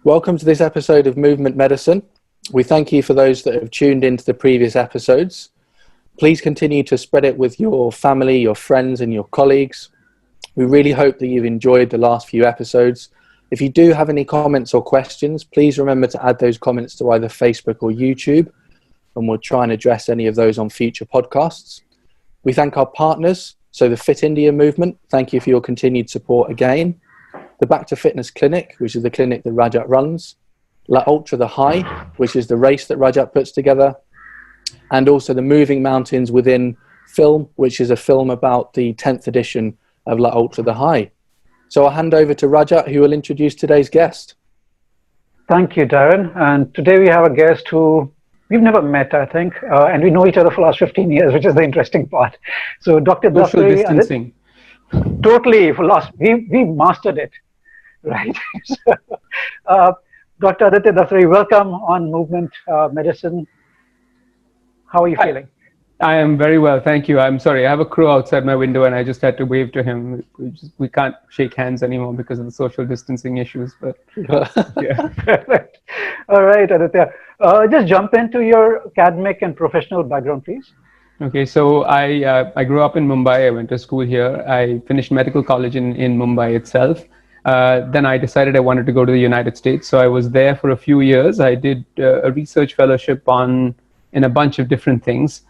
Welcome to this episode of Movement Medicine. We thank you for those that have tuned into the previous episodes. Please continue to spread it with your family, your friends, and your colleagues. We really hope that you've enjoyed the last few episodes. If you do have any comments or questions, please remember to add those comments to either Facebook or YouTube, and we'll try and address any of those on future podcasts. We thank our partners, so the Fit India movement, thank you for your continued support again. The Back to Fitness Clinic, which is the clinic that Rajat runs. La Ultra The High, which is the race that Rajat puts together. And also the Moving Mountains Within film, which is a film about the 10th edition of La Ultra The High. So I'll hand over to Rajat, who will introduce today's guest. Thank you, Darren. And today we have a guest who we've never met, I think, and we know each other for the last 15 years, which is the interesting part. So Dr. Social Daftary, distancing. Totally, we mastered it, right? Dr. Aditya Daftary, welcome on Movement Medicine. How are you feeling? I am very well, thank you. I'm sorry, I have a crow outside my window and I just had to wave to him. We can't shake hands anymore because of the social distancing issues, but yeah. All right, Aditya. Just jump into your academic and professional background, please. Okay, so I grew up in Mumbai. I went to school here. I finished medical college in Mumbai itself. Then I decided I wanted to go to the United States. So I was there for a few years. I did a research fellowship in a bunch of different things,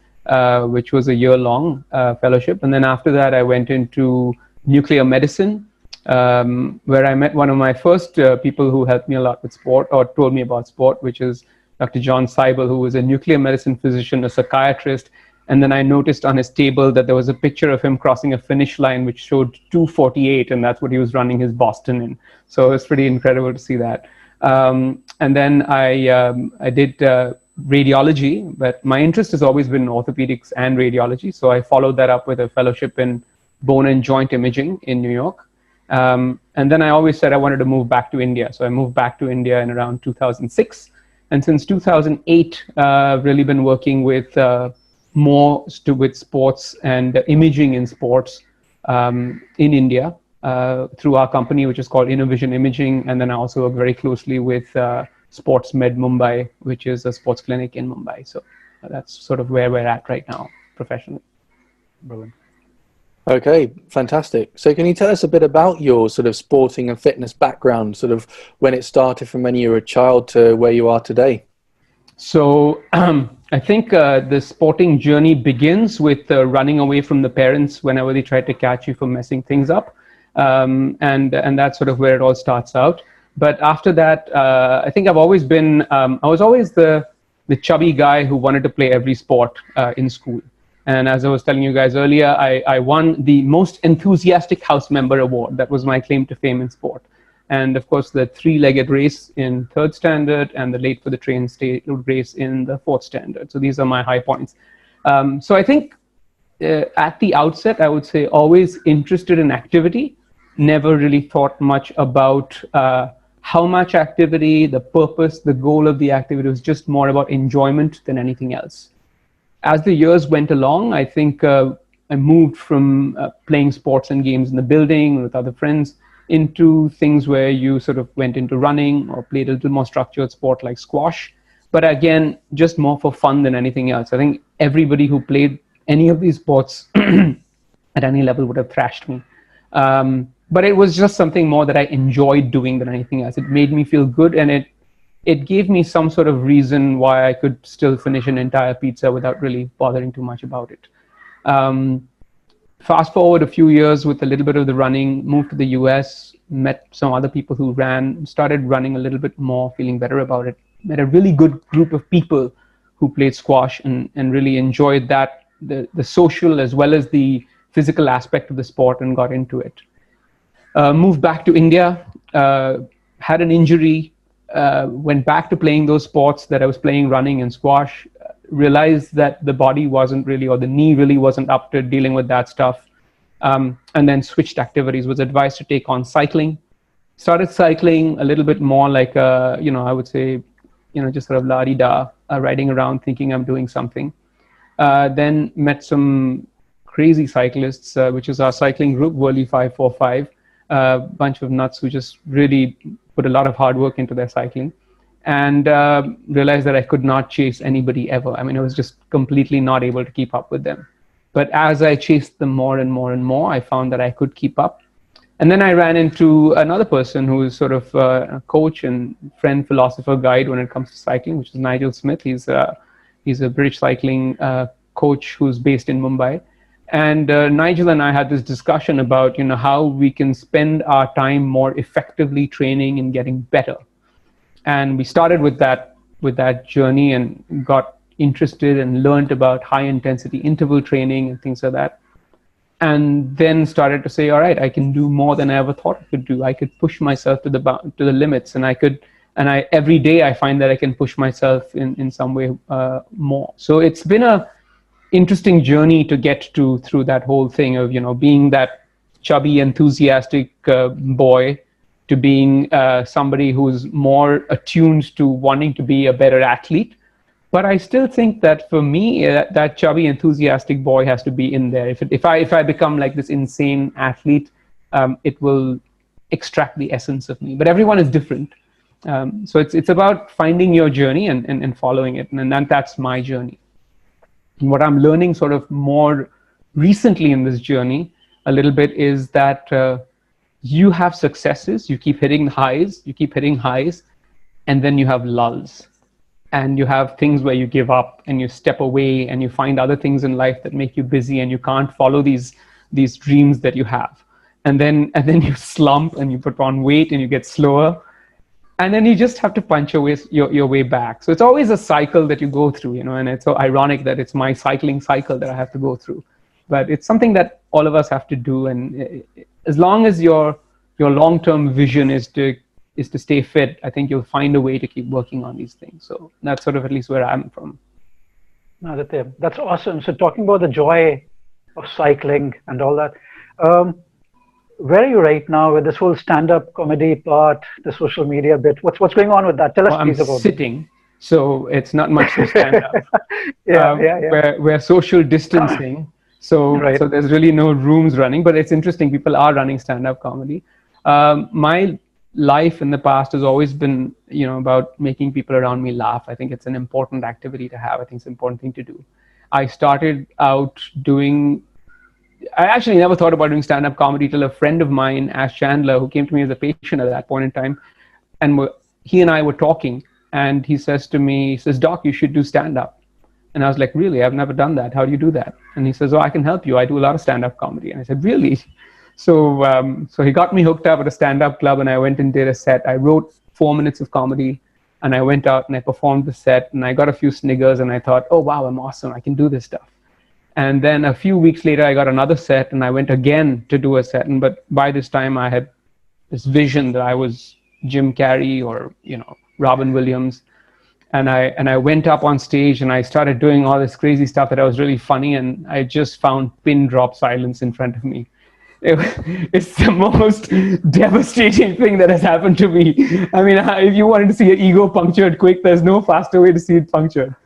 which was a year-long fellowship. And then after that, I went into nuclear medicine, where I met one of my first people who helped me a lot with sport or told me about sport, which is Dr. John Seibel, who was a nuclear medicine physician, a psychiatrist. And then I noticed on his table that there was a picture of him crossing a finish line, which showed 2:48, and that's what he was running his Boston in. So it was pretty incredible to see that. And then I did radiology, but my interest has always been in orthopedics and radiology. So I followed that up with a fellowship in bone and joint imaging in New York. And then I always said I wanted to move back to India. So I moved back to India in around 2006. And since 2008, I've really been working with with sports and imaging in sports in India through our company, which is called Innovision Imaging. And then I also work very closely with Sports Med Mumbai, which is a sports clinic in Mumbai. So that's sort of where we're at right now professionally. Brilliant. Okay, fantastic. So can you tell us a bit about your sort of sporting and fitness background, sort of when it started from when you were a child to where you are today? So I think the sporting journey begins with running away from the parents whenever they try to catch you for messing things up. And that's sort of where it all starts out. But after that, I think I've always been, I was always the chubby guy who wanted to play every sport in school. And as I was telling you guys earlier, I won the most enthusiastic house member award. That was my claim to fame in sport. And of course, the three-legged race in third standard and the late for the train state race in the fourth standard. So these are my high points. So I think at the outset, I would say always interested in activity, never really thought much about how much activity, the purpose, the goal of the activity. Was just more about enjoyment than anything else. As the years went along, I think I moved from playing sports and games in the building with other friends into things where you sort of went into running or played a little more structured sport like squash. But again, just more for fun than anything else. I think everybody who played any of these sports at any level would have thrashed me. But it was just something more that I enjoyed doing than anything else. It made me feel good, and it gave me some sort of reason why I could still finish an entire pizza without really bothering too much about it. Fast forward a few years with a little bit of the running, moved to the US, met some other people who ran, started running a little bit more, feeling better about it. Met a really good group of people who played squash and really enjoyed that, the social as well as the physical aspect of the sport, and got into it. Moved back to India, had an injury, went back to playing those sports that I was playing, running and squash, realized that the body wasn't really, or the knee really wasn't up to dealing with that stuff. And then switched activities, was advised to take on cycling. Started cycling a little bit more like, I would say, just sort of la-di-da, riding around thinking I'm doing something. Then met some crazy cyclists, which is our cycling group, Whirly 545, a bunch of nuts who just really put a lot of hard work into their cycling, and realized that I could not chase anybody ever. I mean, I was just completely not able to keep up with them. But as I chased them more and more and more, I found that I could keep up. And then I ran into another person who is sort of a coach and friend, philosopher, guide when it comes to cycling, which is Nigel Smith. He's a British cycling coach who's based in Mumbai. And Nigel and I had this discussion about, how we can spend our time more effectively training and getting better. And we started with that journey and got interested and learned about high intensity interval training and things like that. And then started to say, all right, I can do more than I ever thought I could do. I could push myself to the limits, and every day I find that I can push myself in some way more. So it's been a interesting journey to get through that whole thing of, being that chubby, enthusiastic boy to being somebody who's more attuned to wanting to be a better athlete. But I still think that for me, that chubby, enthusiastic boy has to be in there. If I become like this insane athlete, it will extract the essence of me. But everyone is different. So it's about finding your journey and following it. And that's my journey. And what I'm learning sort of more recently in this journey a little bit is that you have successes, you keep hitting highs, and then you have lulls. And you have things where you give up and you step away and you find other things in life that make you busy and you can't follow these dreams that you have. And then you slump and you put on weight and you get slower. And then you just have to punch your way back. So it's always a cycle that you go through, and it's so ironic that it's my cycling cycle that I have to go through. But it's something that all of us have to do. And as long as your long-term vision is to stay fit, I think you'll find a way to keep working on these things. So that's sort of at least where I'm from. Aditya, that's awesome. So talking about the joy of cycling and all that, where are you right now with this whole stand-up comedy part, the social media bit? What's going on with that? Tell us please about it. I'm sitting, so it's not much to stand up. We're social distancing, so there's really no rooms running, but it's interesting. People are running stand-up comedy. My life in the past has always been, about making people around me laugh. I think it's an important activity to have. I think it's an important thing to do. I started out I actually never thought about doing stand-up comedy till a friend of mine, Ash Chandler, who came to me as a patient at that point in time, and he and I were talking, and he says to me, Doc, you should do stand-up. And I was like, really? I've never done that. How do you do that? And he says, I can help you. I do a lot of stand-up comedy. And I said, really? So he got me hooked up at a stand-up club, and I went and did a set. I wrote 4 minutes of comedy, and I went out and I performed the set, and I got a few sniggers, and I thought, oh, wow, I'm awesome. I can do this stuff. And then a few weeks later, I got another set, and I went again to do a set. But by this time, I had this vision that I was Jim Carrey or, Robin Williams. And I went up on stage, and I started doing all this crazy stuff that I was really funny, and I just found pin drop silence in front of me. It's the most devastating thing that has happened to me. I mean, if you wanted to see an ego punctured quick, there's no faster way to see it punctured.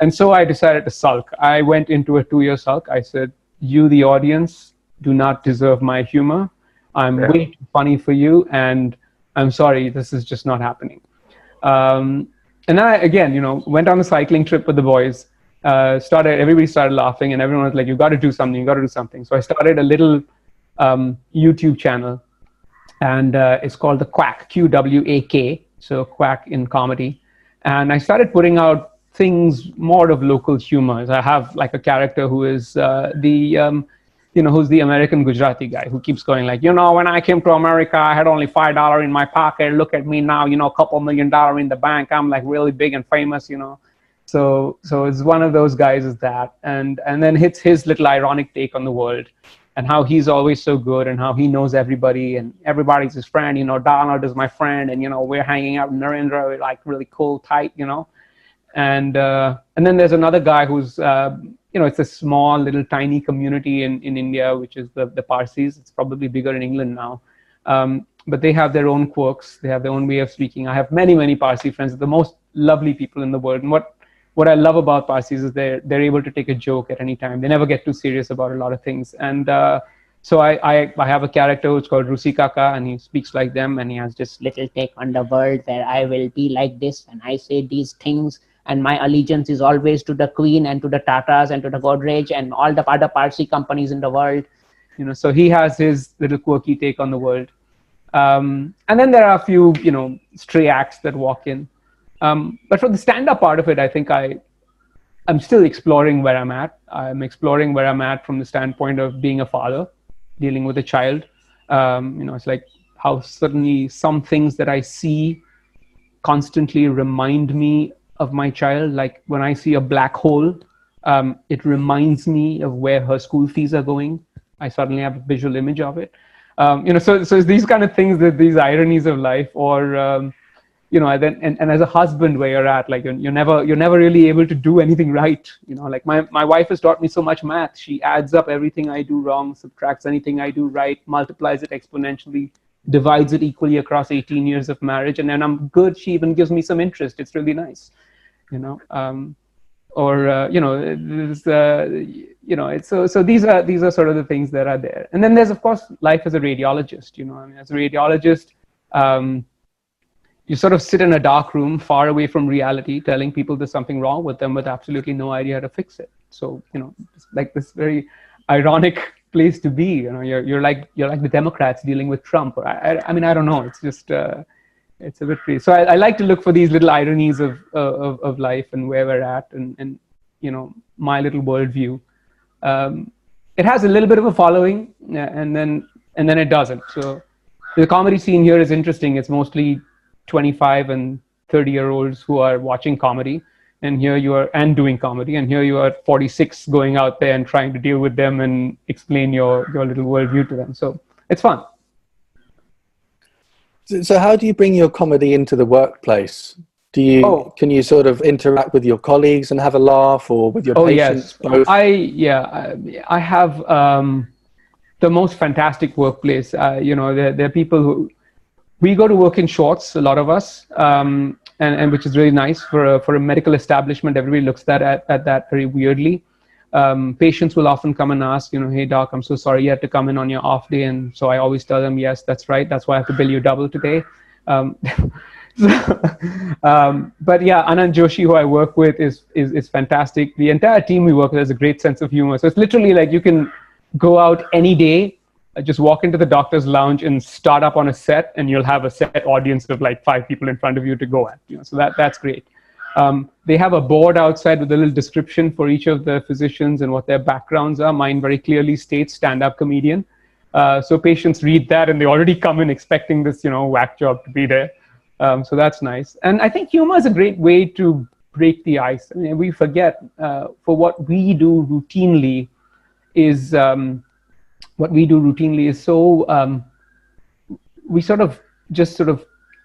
And so I decided to sulk. I went into a 2-year sulk. I said, you, the audience, do not deserve my humor. I'm way too funny for you, and I'm sorry, this is just not happening. And then I, again, went on a cycling trip with the boys. Everybody started laughing, and everyone was like, you got to do something. So I started a little YouTube channel, and it's called The Qwak, Qwak, so Qwak in comedy. And I started putting out things more of local humors. I have like a character who is who's the American Gujarati guy who keeps going like, when I came to America, I had only $5 in my pocket. Look at me now, a couple $1 million in the bank. I'm like really big and famous, So it's one of those guys is that, and then hits his little ironic take on the world and how he's always so good and how he knows everybody and everybody's his friend. Donald is my friend, and we're hanging out in Narendra, we're like really cool, tight, And then there's another guy who's it's a small little tiny community in India, which is the Parsis. It's probably bigger in England now. But they have their own quirks. They have their own way of speaking. I have many, many Parsi friends, the most lovely people in the world. And what I love about Parsis is they're able to take a joke at any time. They never get too serious about a lot of things. And So I have a character who's called Rusi Kaka, and he speaks like them, and he has this Little take on the world where I will be like this and I say these things, and my allegiance is always to the Queen and to the Tatas and to the Godrej and all the other Parsi companies in the world. so he has his little quirky take on the world. And then there are a few, stray acts that walk in. But for the stand-up part of it, I think I'm still exploring where I'm at. I'm exploring where I'm at from the standpoint of being a father, dealing with a child. It's like how suddenly some things that I see constantly remind me of my child. Like when I see a black hole, it reminds me of where her school fees are going. I suddenly have a visual image of it. So it's these kind of things, that these ironies of life, or and as a husband, where you're at, like you're never really able to do anything right. Like my wife has taught me so much math. She adds up everything I do wrong, subtracts anything I do right, multiplies it exponentially, divides it equally across 18 years of marriage, and then I'm good. She even gives me some interest. It's really nice, it's so these are sort of the things that are there. And then there's, of course, life as a radiologist. As a radiologist, you sort of sit in a dark room far away from reality, telling people there's something wrong with them with absolutely no idea how to fix it. So it's like this very ironic place to be. You're like the Democrats dealing with Trump. Or I mean, I don't know. It's just it's a bit crazy. So I like to look for these little ironies of life and where we're at, and my little worldview. It has a little bit of a following, and then it doesn't. So the comedy scene here is interesting. It's mostly 25 and 30-year-olds who are watching comedy, and here you are, and doing comedy, and here you are 46 going out there and trying to deal with them and explain your little worldview to them. So it's fun. So how do you bring your comedy into the workplace? Can you sort of interact with your colleagues and have a laugh, or with your patients? Yes. Both? I have the most fantastic workplace. There are people who, we go to work in shorts, a lot of us, and which is really nice for a medical establishment. Everybody looks at that very weirdly. Patients will often come and ask, hey doc, I'm so sorry you had to come in on your off day. And so I always tell them, yes, that's right. That's why I have to bill you double today. But yeah, Anand Joshi, who I work with, is fantastic. The entire team we work with has a great sense of humor. So it's literally like you can go out any day, just walk into the doctor's lounge and start up on a set, and you'll have a set audience of like 5 people in front of you to go at. So that's great. They have a board outside with a little description for each of the physicians and what their backgrounds are. Mine very clearly states stand-up comedian. So patients read that and they already come in expecting this, whack job to be there. So that's nice. And I think humor is a great way to break the ice. I mean, we forget for what we do routinely is so we sort of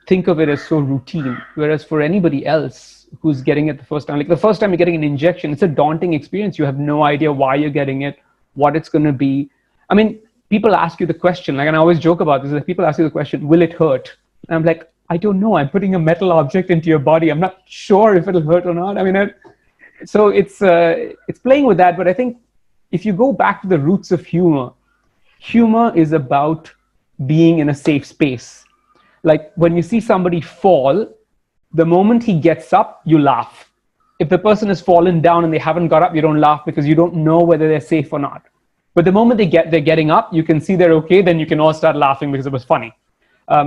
think of it as so routine, whereas for anybody else who's getting it the first time, like the first time you're getting an injection, it's a daunting experience. You have no idea why you're getting it, what it's going to be. I mean, people ask you the question, like, and I always joke about this, like people ask you the question, will it hurt? And I'm like, I don't know. I'm putting a metal object into your body. I'm not sure if it'll hurt or not. I mean, so it's playing with that. But I think if you go back to the roots of humor is about being in a safe space. Like when you see somebody fall, the moment he gets up, you laugh. If the person has fallen down and they haven't got up, you don't laugh because you don't know whether they're safe or not. But the moment they're getting up, you can see they're okay, then you can all start laughing because it was funny.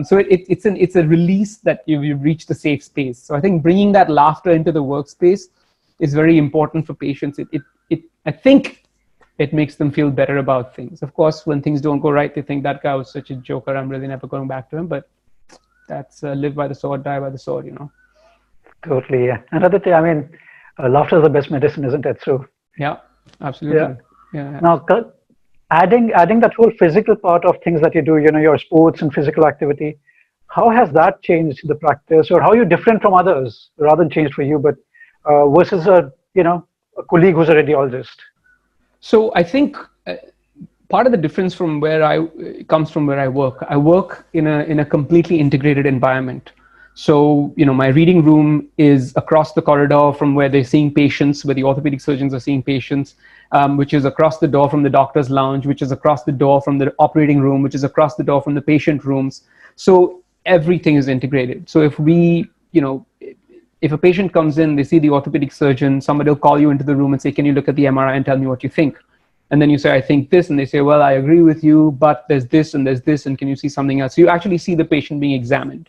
So it's a release that you've reached a safe space. So I think bringing that laughter into the workspace is very important for patients. I think it makes them feel better about things. Of course, when things don't go right, they think that guy was such a joker, I'm really never going back to him. But that's live by the sword, die by the sword, Totally, yeah. And Aditya, I mean, laughter is the best medicine, isn't it? So yeah, absolutely. Yeah. Now, adding that whole physical part of things that you do, your sports and physical activity, how has that changed the practice, or how are you different from others, rather than changed for you, but versus a colleague who's a radiologist? So I think part of the difference from comes from where I work. I work in a completely integrated environment. So, my reading room is across the corridor from where they're seeing patients, where the orthopedic surgeons are seeing patients. which is across the door from the doctor's lounge, which is across the door from the operating room, which is across the door from the patient rooms. So everything is integrated. So if we, if a patient comes in, they see the orthopedic surgeon, somebody will call you into the room and say, can you look at the MRI and tell me what you think? And then you say, I think this, and they say, well, I agree with you, but there's this, and can you see something else? So you actually see the patient being examined.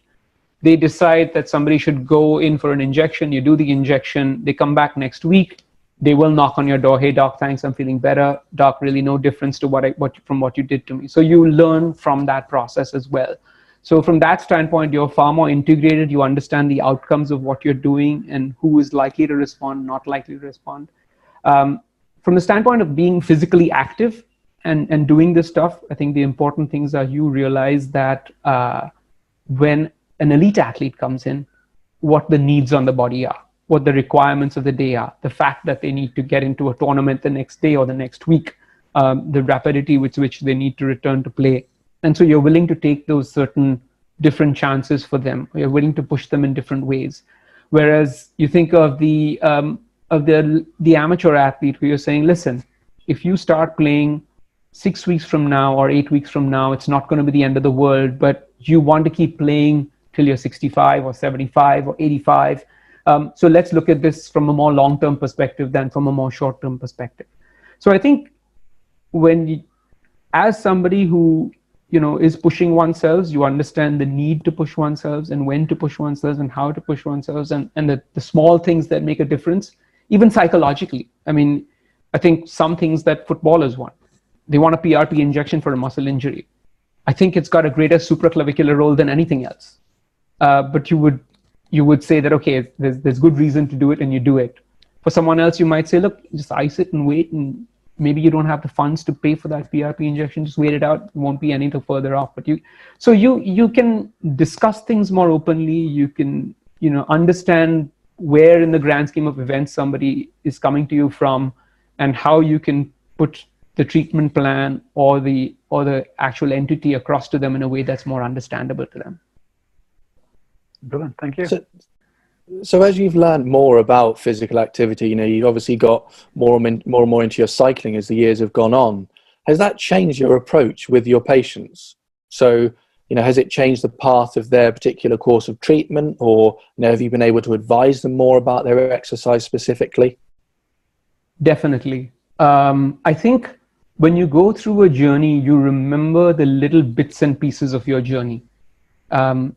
They decide that somebody should go in for an injection, you do the injection, they come back next week, they will knock on your door, hey doc, thanks, I'm feeling better. Doc, really no difference to from what you did to me. So you learn from that process as well. So from that standpoint, you're far more integrated, you understand the outcomes of what you're doing and who is likely to respond, not likely to respond. From the standpoint of being physically active and doing this stuff, I think the important things are you realize that when an elite athlete comes in, what the needs on the body are, what the requirements of the day are, the fact that they need to get into a tournament the next day or the next week, the rapidity with which they need to return to play. And so you're willing to take those certain different chances for them. You're willing to push them in different ways. Whereas you think of the amateur athlete who you're saying, listen, if you start playing 6 weeks from now or 8 weeks from now, it's not going to be the end of the world, but you want to keep playing till you're 65 or 75 or 85. So let's look at this from a more long-term perspective than from a more short-term perspective. So I think as somebody who is pushing oneself, you understand the need to push oneself and when to push oneself and how to push oneself and the small things that make a difference, even psychologically. I mean, I think some things that footballers want. They want a PRP injection for a muscle injury. I think it's got a greater supraclavicular role than anything else. But you would say that, okay, there's good reason to do it and you do it. For someone else, you might say, look, just ice it and wait, and maybe you don't have the funds to pay for that PRP injection, just wait it out, it won't be any further off. But you can discuss things more openly, you can understand where in the grand scheme of events somebody is coming to you from and how you can put the treatment plan or the actual entity across to them in a way that's more understandable to them. Brilliant, thank you. So as you've learned more about physical activity, you've obviously got more and more into your cycling as the years have gone on. Has that changed your approach with your patients? So, has it changed the path of their particular course of treatment, or have you been able to advise them more about their exercise specifically? Definitely. I think when you go through a journey, you remember the little bits and pieces of your journey.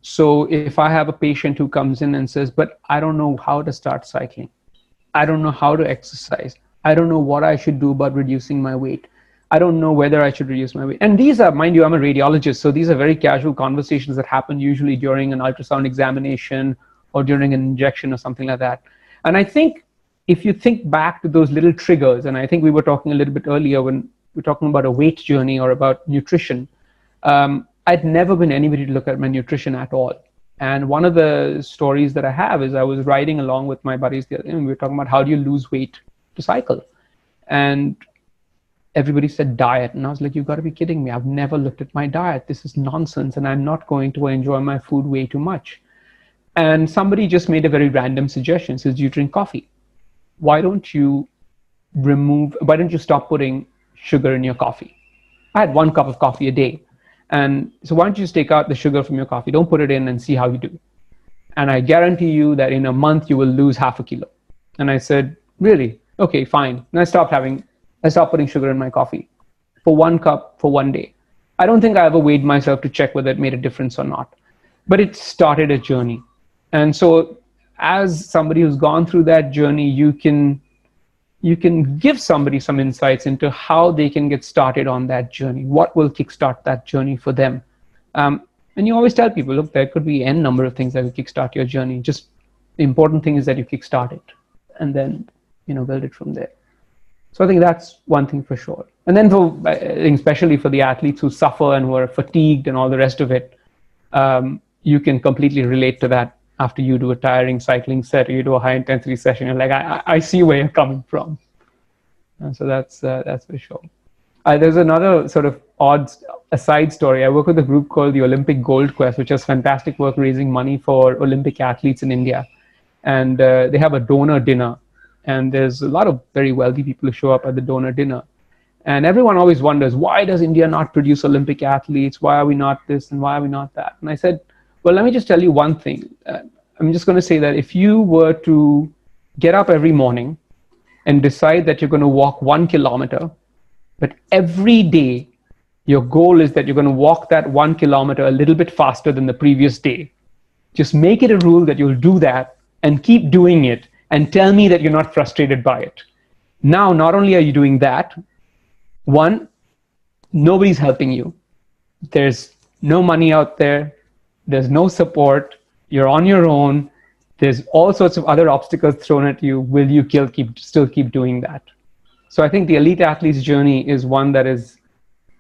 So if I have a patient who comes in and says, but I don't know how to start cycling, I don't know how to exercise, I don't know what I should do about reducing my weight, I don't know whether I should reduce my weight. And these are, mind you, I'm a radiologist, so these are very casual conversations that happen usually during an ultrasound examination or during an injection or something like that. And I think if you think back to those little triggers, and I think we were talking a little bit earlier when we're talking about a weight journey or about nutrition, I'd never been anybody to look at my nutrition at all. And one of the stories that I have is I was riding along with my buddies the other day, and we were talking about how do you lose weight to cycle. And everybody said diet. And I was like, you've got to be kidding me. I've never looked at my diet. This is nonsense. And I'm not going to enjoy my food way too much. And somebody just made a very random suggestion. Says, do you drink coffee? Why don't you stop putting sugar in your coffee? I had 1 cup of coffee a day. And so why don't you just take out the sugar from your coffee? Don't put it in and see how you do. And I guarantee you that in a month, you will lose half a kilo. And I said, really? Okay, fine. And I stopped putting sugar in my coffee for 1 cup for 1 day. I don't think I ever weighed myself to check whether it made a difference or not, but it started a journey. And so as somebody who's gone through that journey, you can give somebody some insights into how they can get started on that journey, what will kickstart that journey for them. And you always tell people, look, there could be N number of things that will kickstart your journey. Just the important thing is that you kickstart it and then, build it from there. So I think that's one thing for sure. And then I think especially for the athletes who suffer and who are fatigued and all the rest of it, you can completely relate to that. After you do a tiring cycling set or you do a high intensity session, you're like, I see where you're coming from. And so that's for sure. There's another sort of odd aside story. I work with a group called the Olympic Gold Quest, which does fantastic work raising money for Olympic athletes in India. And they have a donor dinner and there's a lot of very wealthy people who show up at the donor dinner. And everyone always wonders, why does India not produce Olympic athletes? Why are we not this and why are we not that? And I said, well, let me just tell you one thing. I'm just going to say that if you were to get up every morning and decide that you're going to walk 1 kilometer, but every day your goal is that you're going to walk that 1 kilometer a little bit faster than the previous day. Just make it a rule that you'll do that and keep doing it and tell me that you're not frustrated by it. Now, not only are you doing that, one, nobody's helping you. There's no money out there. There's no support. You're on your own. There's all sorts of other obstacles thrown at you. Will you still keep doing that? So I think the elite athlete's journey is one that is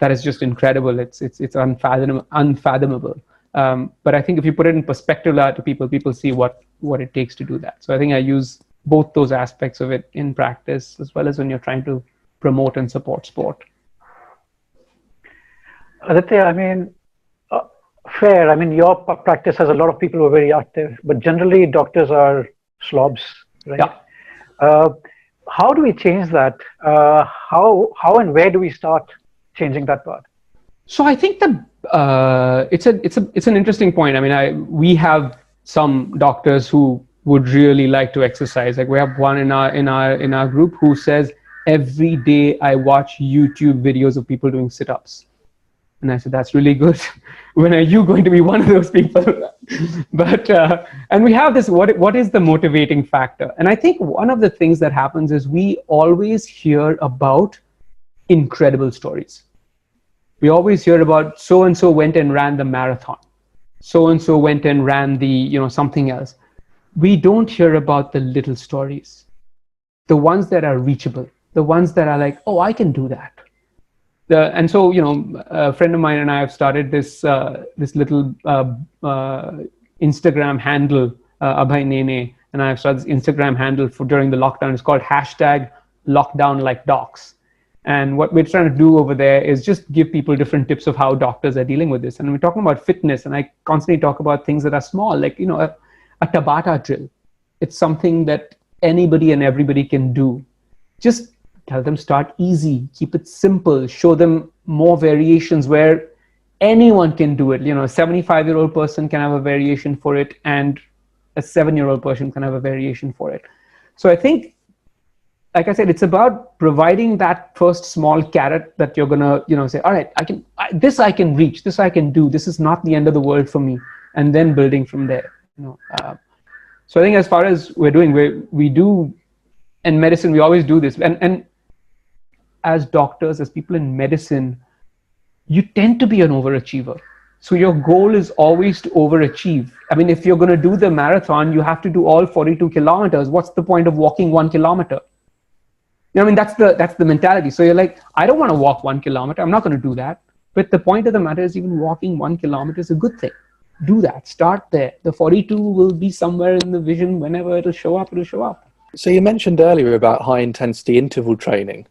just incredible. It's unfathomable. But I think if you put it in perspective to people see what it takes to do that. So I think I use both those aspects of it in practice, as well as when you're trying to promote and support sport. Aditya, I mean, fair. I mean, your practice has a lot of people who are very active, but generally doctors are slobs, right? Yeah. How do we change that? How and where do we start changing that part? So I think that it's an interesting point. I mean, we have some doctors who would really like to exercise. Like we have one in our group who says, every day I watch YouTube videos of people doing sit-ups. And I said, that's really good. When are you going to be one of those people? But and we have this, what is the motivating factor? And I think one of the things that happens is we always hear about incredible stories. We always hear about so-and-so went and ran the marathon. So-and-so went and ran the, something else. We don't hear about the little stories, the ones that are reachable, the ones that are like, oh, I can do that. And so, a friend of mine and I have started this little Instagram handle, Abhay Nene, and I have started this Instagram handle during the lockdown. It's called #LockdownLikeDocs. And what we're trying to do over there is just give people different tips of how doctors are dealing with this. And we're talking about fitness, and I constantly talk about things that are small, like, a Tabata drill. It's something that anybody and everybody can do. Just tell them start easy, keep it simple, show them more variations where anyone can do it. A 75-year-old person can have a variation for it, and a 7-year-old person can have a variation for it. So I think, like I said, it's about providing that first small carrot that you're gonna, say, all right, this I can reach, this I can do, this is not the end of the world for me, and then building from there. So I think as far as we're doing, we do in medicine, we always do this, and as doctors, as people in medicine, you tend to be an overachiever. So your goal is always to overachieve. I mean, if you're going to do the marathon, you have to do all 42 kilometers. What's the point of walking 1 kilometer? I mean, that's the mentality. So you're like, I don't want to walk 1 kilometer. I'm not going to do that. But the point of the matter is, even walking 1 kilometer is a good thing. Do that. Start there. The 42 will be somewhere in the vision. Whenever it'll show up, it'll show up. So you mentioned earlier about high intensity interval training,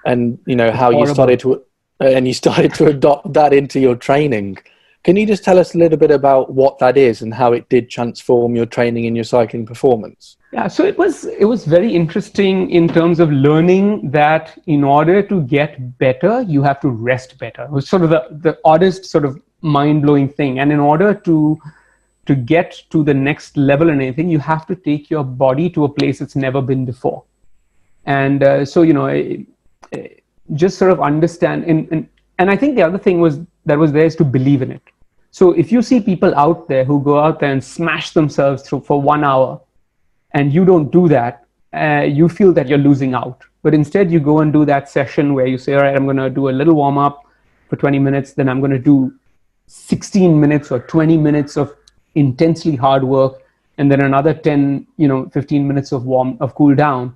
and how you started to adopt that into your training. Can you just tell us a little bit about what that is and how it did transform your training and your cycling performance? Yeah, so it was very interesting in terms of learning that in order to get better, you have to rest better. It was sort of the oddest sort of mind-blowing thing. And in order to get to the next level in anything, you have to take your body to a place it's never been before. And so, just sort of understand. And I think the other thing was is to believe in it. So if you see people out there who go out there and smash themselves through for 1 hour, and you don't do that, you feel that you're losing out. But instead you go and do that session where you say, all right, I'm going to do a little warm up for 20 minutes. Then I'm going to do 16 minutes or 20 minutes of intensely hard work. And then another 10, 15 minutes of cool down.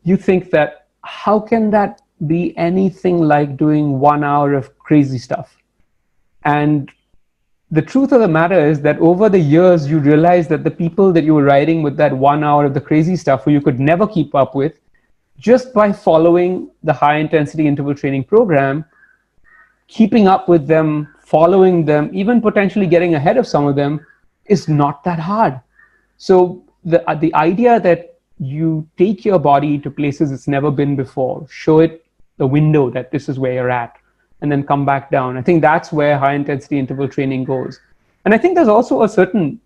You think that, how can that be anything like doing 1 hour of crazy stuff? And the truth of the matter is that over the years, you realize that the people that you were riding with that 1 hour of the crazy stuff who you could never keep up with, just by following the high intensity interval training program, keeping up with them, following them, even potentially getting ahead of some of them is not that hard. So the idea that you take your body to places it's never been before, show it the window that this is where you're at, and then come back down. I think that's where high intensity interval training goes. And I think there's also a certain,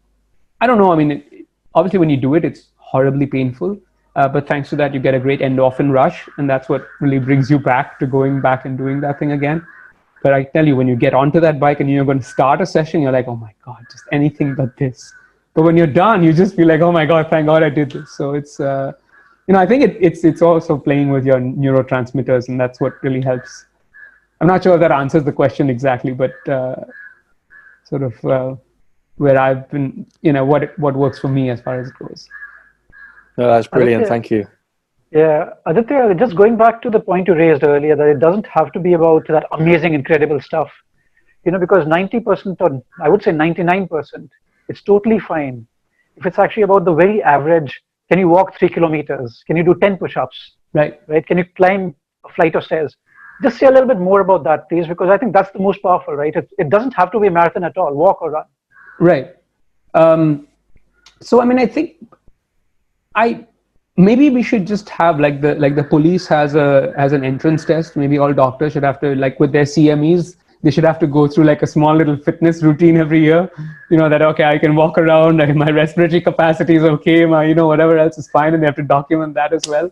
I don't know, I mean, obviously when you do it, it's horribly painful. But thanks to that, you get a great endorphin rush. And that's what really brings you back to going back and doing that thing again. But I tell you, when you get onto that bike and you're going to start a session, you're like, oh my God, just anything but this. But when you're done, you just feel like, oh my God, thank God I did this. So it's, I think it's also playing with your neurotransmitters, and that's what really helps. I'm not sure if that answers the question exactly, but sort of where I've been, what works for me as far as it goes. No, that's brilliant. Aditya, Thank you. Yeah, Aditya, just going back to the point you raised earlier, that it doesn't have to be about that amazing, incredible stuff. Because 90%, or I would say 99%, it's totally fine. If it's actually about the very average, can you walk 3 kilometers? Can you do 10 push-ups? Right. Can you climb a flight of stairs? Just say a little bit more about that, please, because I think that's the most powerful, right? It doesn't have to be a marathon at all, walk or run. Right. So, I mean, I think maybe we should just have like the police has an entrance test. Maybe all doctors should have to, like with their CMEs, they should have to go through like a small little fitness routine every year. That, okay, I can walk around, my respiratory capacity is okay, my, whatever else is fine, and they have to document that as well.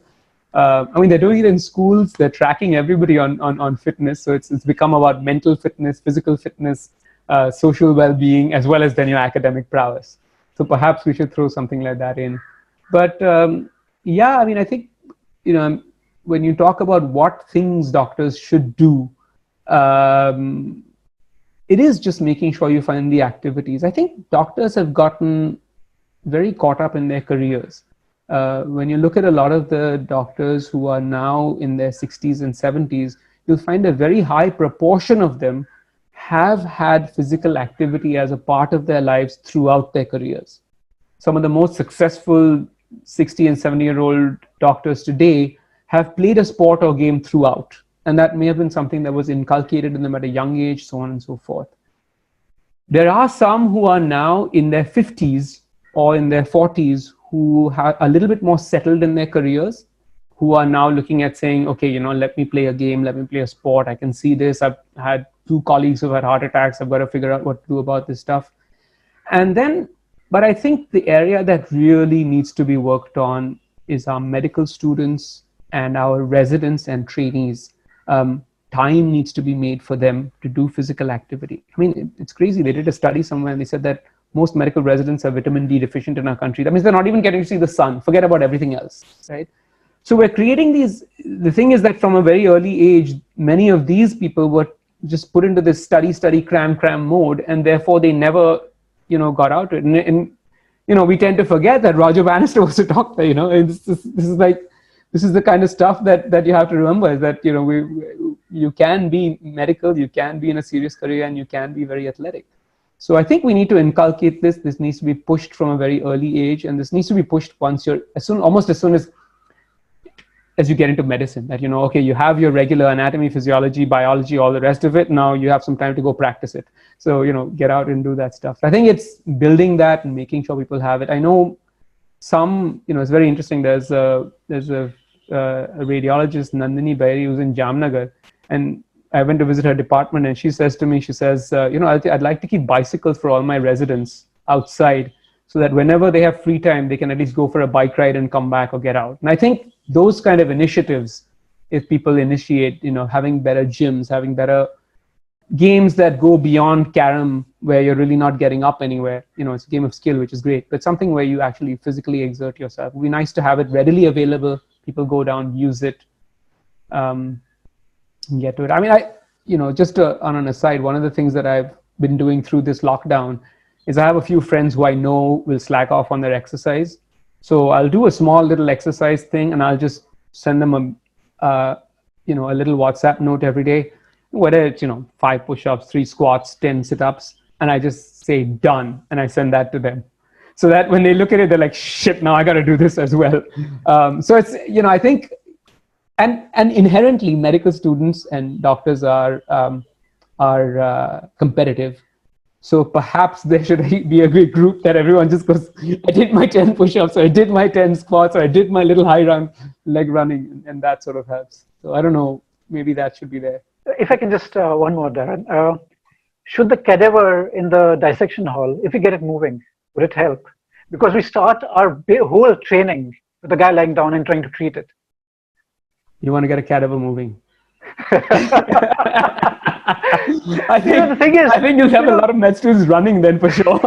I mean, they're doing it in schools. They're tracking everybody on fitness. So it's become about mental fitness, physical fitness, social well-being, as well as then your academic prowess. So perhaps we should throw something like that in. But yeah, I mean, I think, when you talk about what things doctors should do, it is just making sure you find the activities. I think doctors have gotten very caught up in their careers. When you look at a lot of the doctors who are now in their 60s and 70s, you'll find a very high proportion of them have had physical activity as a part of their lives throughout their careers. Some of the most successful 60 and 70-year-old doctors today have played a sport or game throughout. And that may have been something that was inculcated in them at a young age, so on and so forth. There are some who are now in their 50s or in their 40s who are a little bit more settled in their careers, who are now looking at saying, okay, let me play a game, let me play a sport. I can see this. I've had 2 colleagues who've had heart attacks. I've got to figure out what to do about this stuff. But I think the area that really needs to be worked on is our medical students and our residents and trainees. Time needs to be made for them to do physical activity. I mean, it's crazy. They did a study somewhere and they said that most medical residents are vitamin D deficient in our country. That means they're not even getting to see the sun. Forget about everything else, right? So we're creating these. The thing is that from a very early age, many of these people were just put into this study, cram mode, and therefore they never, got out of it. And we tend to forget that Roger Bannister was a doctor. This is the kind of stuff that you have to remember, is that you can be medical, you can be in a serious career, and you can be very athletic. So I think we need to inculcate this. This needs to be pushed from a very early age, and this needs to be pushed once almost as soon as you get into medicine. That okay, you have your regular anatomy, physiology, biology, all the rest of it. Now you have some time to go practice it. So get out and do that stuff. I think it's building that and making sure people have it. I know some, it's very interesting. There's a radiologist, Nandini Bairi, who's in Jamnagar, and I went to visit her department, and she says to me, I'd like to keep bicycles for all my residents outside, so that whenever they have free time, they can at least go for a bike ride and come back or get out. And I think those kind of initiatives, if people initiate, having better gyms, having better games that go beyond carom, where you're really not getting up anywhere. It's a game of skill, which is great, but something where you actually physically exert yourself. It would be nice to have it readily available. People go down, use it, get to it. I mean, just on an aside, one of the things that I've been doing through this lockdown is I have a few friends who I know will slack off on their exercise. So I'll do a small little exercise thing, and I'll just send them a little WhatsApp note every day, whether it's 5 push-ups, 3 squats, 10 sit-ups, and I just say done, and I send that to them, so that when they look at it, they're like, shit, now I got to do this as well. So it's I think, and inherently medical students and doctors are competitive. So perhaps there should be a great group that everyone just goes, I did my 10 push-ups, or I did my 10 squats, or I did my little high run leg running, and that sort of helps. So I don't know, maybe that should be there. If I can just one more, Darren. Should the cadaver in the dissection hall, if we get it moving, would it help? Because we start our whole training with the guy lying down and trying to treat it. You want to get a cadaver moving. I The thing is, think you'll have a lot of med students running then for sure.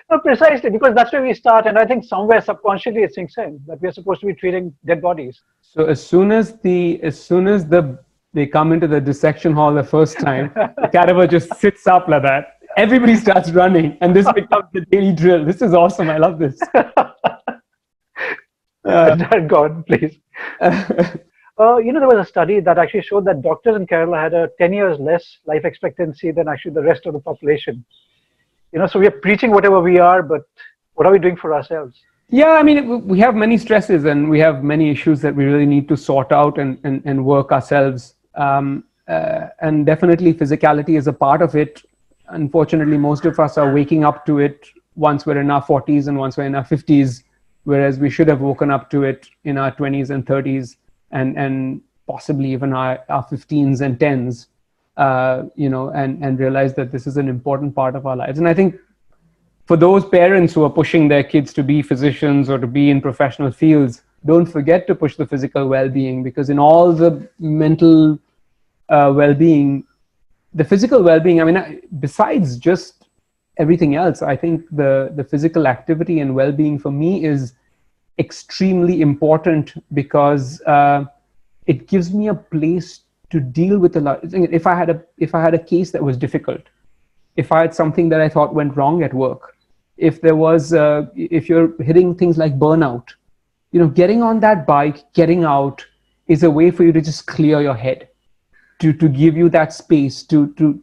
no, precisely, because that's where we start, and I think somewhere subconsciously it sinks in that we are supposed to be treating dead bodies. So as soon as they come into the dissection hall the first time, the cadaver just sits up like that. Everybody starts running, and this becomes the daily drill. This is awesome. I love this. God, please. There was a study that actually showed that doctors in Kerala had a 10 years less life expectancy than actually the rest of the population. So we are preaching whatever we are, but what are we doing for ourselves? Yeah, I mean, we have many stresses and we have many issues that we really need to sort out and work ourselves. And definitely physicality is a part of it. Unfortunately, most of us are waking up to it once we're in our 40s and once we're in our 50s, whereas we should have woken up to it in our 20s and 30s and possibly even our 15s and 10s, and realize that this is an important part of our lives. And I think for those parents who are pushing their kids to be physicians or to be in professional fields, don't forget to push the physical well-being, because in all the mental well-being, the physical well-being, I mean, besides just everything else, I think the physical activity and well-being for me is extremely important, because it gives me a place to deal with a lot. If I had a case that was difficult, if I had something that I thought went wrong at work, if you're hitting things like burnout, getting on that bike, getting out is a way for you to just clear your head, to give you that space to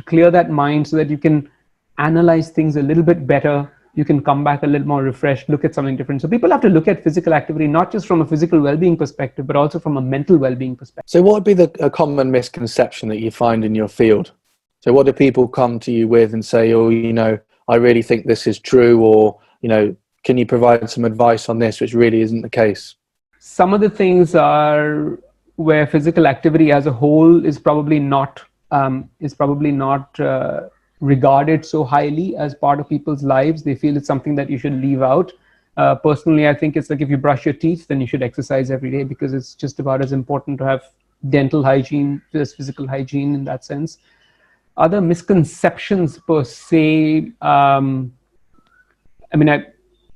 clear that mind so that you can analyze things a little bit better. You can come back a little more refreshed, look at something different. So people have to look at physical activity, not just from a physical well-being perspective, but also from a mental well-being perspective. So what would be a common misconception that you find in your field? So what do people come to you with and say, oh, I really think this is true, or, can you provide some advice on this, which really isn't the case? Some of the things are where physical activity as a whole is probably not regarded so highly as part of people's lives. They feel it's something that you should leave out. Personally, I think it's like if you brush your teeth, then you should exercise every day, because it's just about as important to have dental hygiene as physical hygiene in that sense. Other misconceptions per se,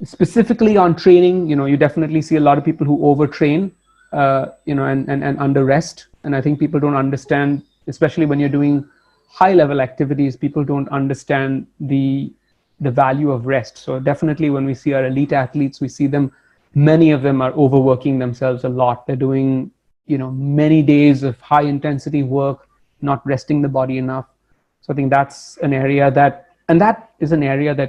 specifically on training, you definitely see a lot of people who overtrain, and under rest. And I think people don't understand, especially when you're doing high level activities, people don't understand the value of rest. So definitely when we see our elite athletes, we see them, many of them are overworking themselves a lot. They're doing, many days of high intensity work, not resting the body enough. So I think that's an area that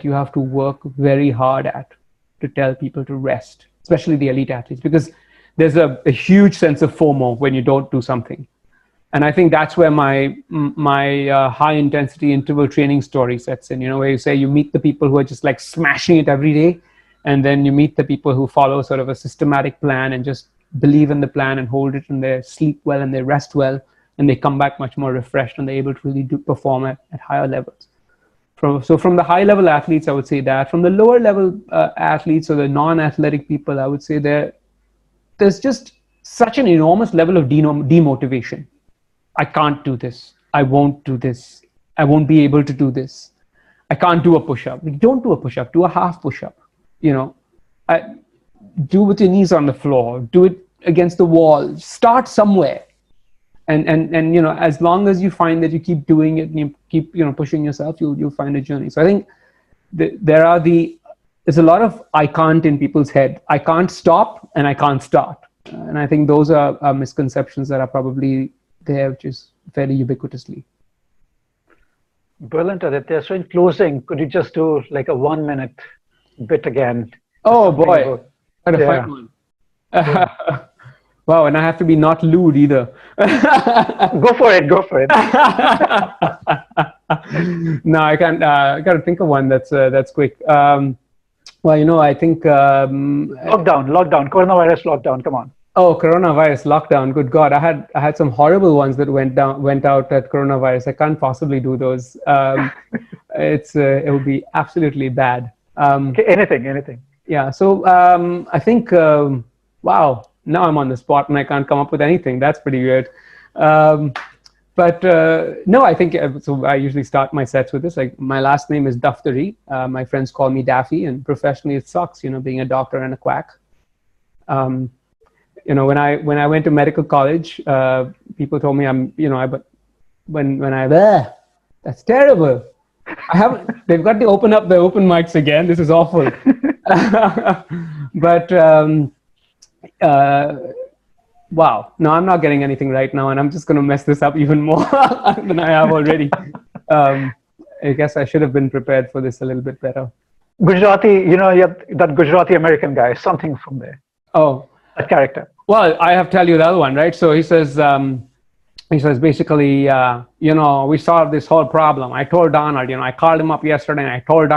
you have to work very hard at, to tell people to rest, especially the elite athletes, because there's a huge sense of FOMO when you don't do something. And I think that's where my high intensity interval training story sets in, where you say you meet the people who are just like smashing it every day. And then you meet the people who follow sort of a systematic plan and just believe in the plan and hold it, and they sleep well and they rest well, and they come back much more refreshed and they're able to really perform at higher levels. So from the high level athletes, I would say that. From the lower level athletes or the non-athletic people, I would say there's just such an enormous level of demotivation. I can't do this. I won't do this. I won't be able to do this. I can't do a push-up. Don't do a push-up. Do a half push-up. Do with your knees on the floor. Do it against the wall. Start somewhere. And as long as you find that you keep doing it and you keep pushing yourself, you'll find a journey. So I think there's a lot of I can't in people's head. I can't stop and I can't start. And I think those are misconceptions that are probably there, which is fairly ubiquitously. Brilliant, Aditya. So in closing, could you just do like a 1 minute bit again? Oh boy, what a fun one. Yeah. Wow, and I have to be not lewd either. Go for it. No, I can't. I got to think of one that's quick. Well, I think. Lockdown, coronavirus lockdown. Come on. Oh, coronavirus lockdown. Good God, I had some horrible ones that went out at coronavirus. I can't possibly do those. It would be absolutely bad. Okay, anything. Yeah. So I think. Wow. Now I'm on the spot and I can't come up with anything. That's pretty weird. But no, I think so. I usually start my sets with this. Like, my last name is Daftary. My friends call me Daffy, and professionally it sucks, being a doctor and a quack. When I went to medical college, people told me that's terrible. They've got to open up the open mics again. This is awful. But wow, no, I'm not getting anything right now, and I'm just going to mess this up even more than I have already. I guess I should have been prepared for this a little bit better. Gujarati, that Gujarati American guy, something from there. Oh, that character. Well, I have to tell you the other one, right? So he says basically, we solved this whole problem. I told Donald, I called him up yesterday, and I told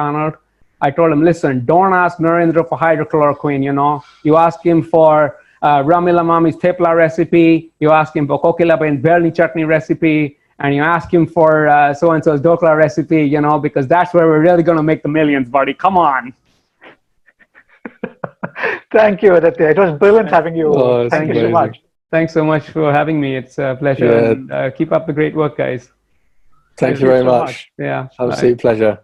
him, listen, don't ask Narendra for hydrochloroquine. You ask him for Ramila Mami's tepla recipe, you ask him for kokilapa and berni chutney recipe, and you ask him for so-and-so's dokla recipe, because that's where we're really going to make the millions, buddy. Come on. Thank you, Aditya. It was brilliant having you. Oh, Thank you so amazing. much. Thanks so much for having me. It's a pleasure. Yeah. And keep up the great work, guys. Thank you very so much. Yeah. Absolute pleasure.